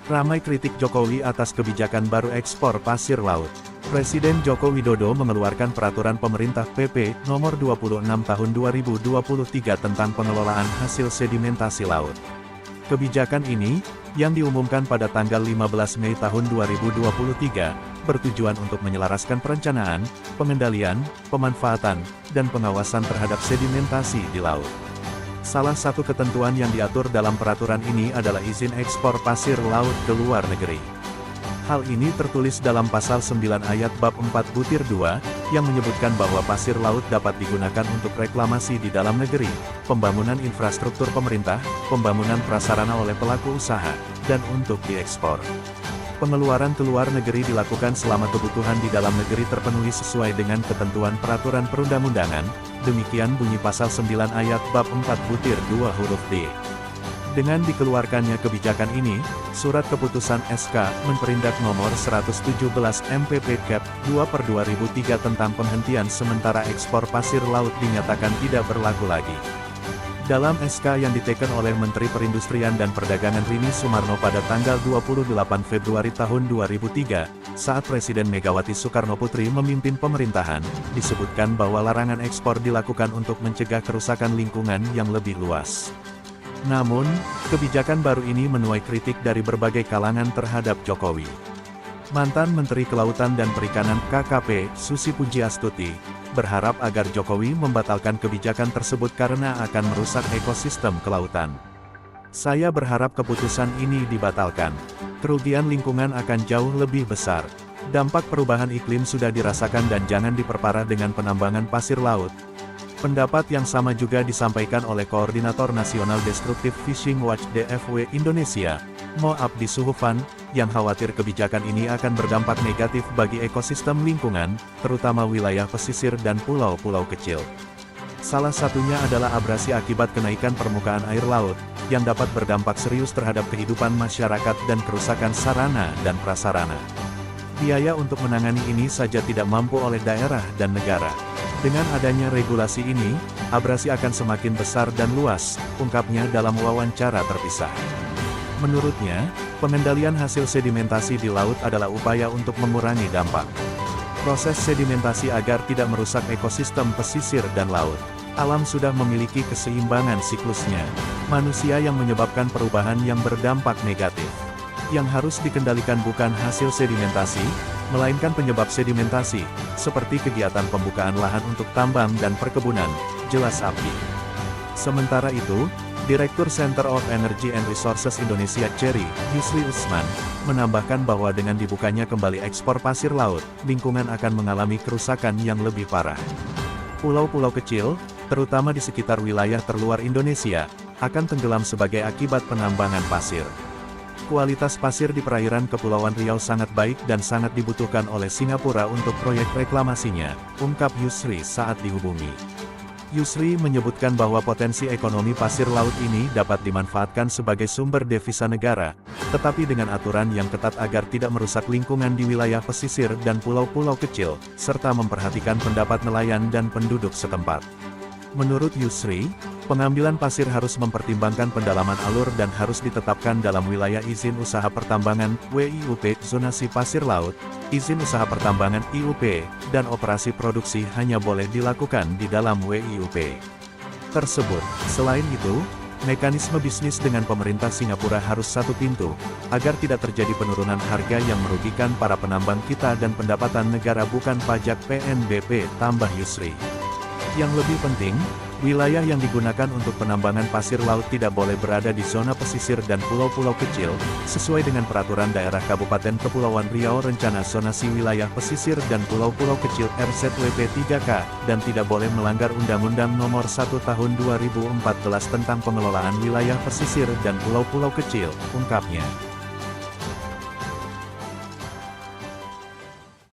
Ramai kritik Jokowi atas kebijakan baru ekspor pasir laut. Presiden Joko Widodo mengeluarkan peraturan pemerintah PP Nomor 26 Tahun 2023 tentang pengelolaan hasil sedimentasi laut. Kebijakan ini, yang diumumkan pada tanggal 15 Mei tahun 2023, bertujuan untuk menyelaraskan perencanaan, pengendalian, pemanfaatan, dan pengawasan terhadap sedimentasi di laut. Salah satu ketentuan yang diatur dalam peraturan ini adalah izin ekspor pasir laut ke luar negeri. Hal ini tertulis dalam pasal 9 ayat bab 4 butir 2, yang menyebutkan bahwa pasir laut dapat digunakan untuk reklamasi di dalam negeri, pembangunan infrastruktur pemerintah, pembangunan prasarana oleh pelaku usaha, dan untuk diekspor. Pengeluaran ke luar negeri dilakukan selama kebutuhan di dalam negeri terpenuhi sesuai dengan ketentuan peraturan perundang-undangan, demikian bunyi pasal 9 ayat bab 4 butir 2 huruf D. Dengan dikeluarkannya kebijakan ini, Surat Keputusan SK Menperindak Nomor 117 MPP Cap 2/2003 tentang penghentian sementara ekspor pasir laut dinyatakan tidak berlaku lagi. Dalam SK yang diteken oleh Menteri Perindustrian dan Perdagangan Rini Sumarno pada tanggal 28 Februari tahun 2003, saat Presiden Megawati Soekarnoputri memimpin pemerintahan, disebutkan bahwa larangan ekspor dilakukan untuk mencegah kerusakan lingkungan yang lebih luas. Namun, kebijakan baru ini menuai kritik dari berbagai kalangan terhadap Jokowi. Mantan Menteri Kelautan dan Perikanan (KKP) Susi Pujiastuti berharap agar Jokowi membatalkan kebijakan tersebut karena akan merusak ekosistem kelautan. "Saya berharap keputusan ini dibatalkan. Kerugian lingkungan akan jauh lebih besar. Dampak perubahan iklim sudah dirasakan dan jangan diperparah dengan penambangan pasir laut." Pendapat yang sama juga disampaikan oleh Koordinator Nasional Destructive Fishing Watch (DFW) Indonesia, Mo Abdi Suhufan, yang khawatir kebijakan ini akan berdampak negatif bagi ekosistem lingkungan, terutama wilayah pesisir dan pulau-pulau kecil. Salah satunya adalah abrasi akibat kenaikan permukaan air laut, yang dapat berdampak serius terhadap kehidupan masyarakat dan kerusakan sarana dan prasarana. Biaya untuk menangani ini saja tidak mampu oleh daerah dan negara. Dengan adanya regulasi ini, abrasi akan semakin besar dan luas, ungkapnya dalam wawancara terpisah. Menurutnya, pengendalian hasil sedimentasi di laut adalah upaya untuk mengurangi dampak proses sedimentasi agar tidak merusak ekosistem pesisir dan laut. Alam sudah memiliki keseimbangan siklusnya. Manusia yang menyebabkan perubahan yang berdampak negatif. Yang harus dikendalikan bukan hasil sedimentasi, melainkan penyebab sedimentasi, seperti kegiatan pembukaan lahan untuk tambang dan perkebunan, jelas Abdi. Sementara itu, Direktur Center of Energy and Resources Indonesia Cherry, Yusri Usman, menambahkan bahwa dengan dibukanya kembali ekspor pasir laut, lingkungan akan mengalami kerusakan yang lebih parah. Pulau-pulau kecil, terutama di sekitar wilayah terluar Indonesia, akan tenggelam sebagai akibat penambangan pasir. Kualitas pasir di perairan Kepulauan Riau sangat baik dan sangat dibutuhkan oleh Singapura untuk proyek reklamasinya, ungkap Yusri saat dihubungi. Yusri menyebutkan bahwa potensi ekonomi pasir laut ini dapat dimanfaatkan sebagai sumber devisa negara, tetapi dengan aturan yang ketat agar tidak merusak lingkungan di wilayah pesisir dan pulau-pulau kecil, serta memperhatikan pendapat nelayan dan penduduk setempat. Menurut Yusri, pengambilan pasir harus mempertimbangkan pendalaman alur dan harus ditetapkan dalam wilayah izin usaha pertambangan (WIUP), zonasi pasir laut, izin usaha pertambangan (IUP), dan operasi produksi hanya boleh dilakukan di dalam WIUP tersebut. Selain itu, mekanisme bisnis dengan pemerintah Singapura harus satu pintu, agar tidak terjadi penurunan harga yang merugikan para penambang kita dan pendapatan negara bukan pajak PNBP, tambah Yusri. Yang lebih penting, wilayah yang digunakan untuk penambangan pasir laut tidak boleh berada di zona pesisir dan pulau-pulau kecil, sesuai dengan Peraturan Daerah Kabupaten Kepulauan Riau Rencana Zonasi Wilayah Pesisir dan Pulau-Pulau Kecil RZWP 3K, dan tidak boleh melanggar Undang-Undang Nomor 1 Tahun 2014 tentang Pengelolaan Wilayah Pesisir dan Pulau-Pulau Kecil, ungkapnya.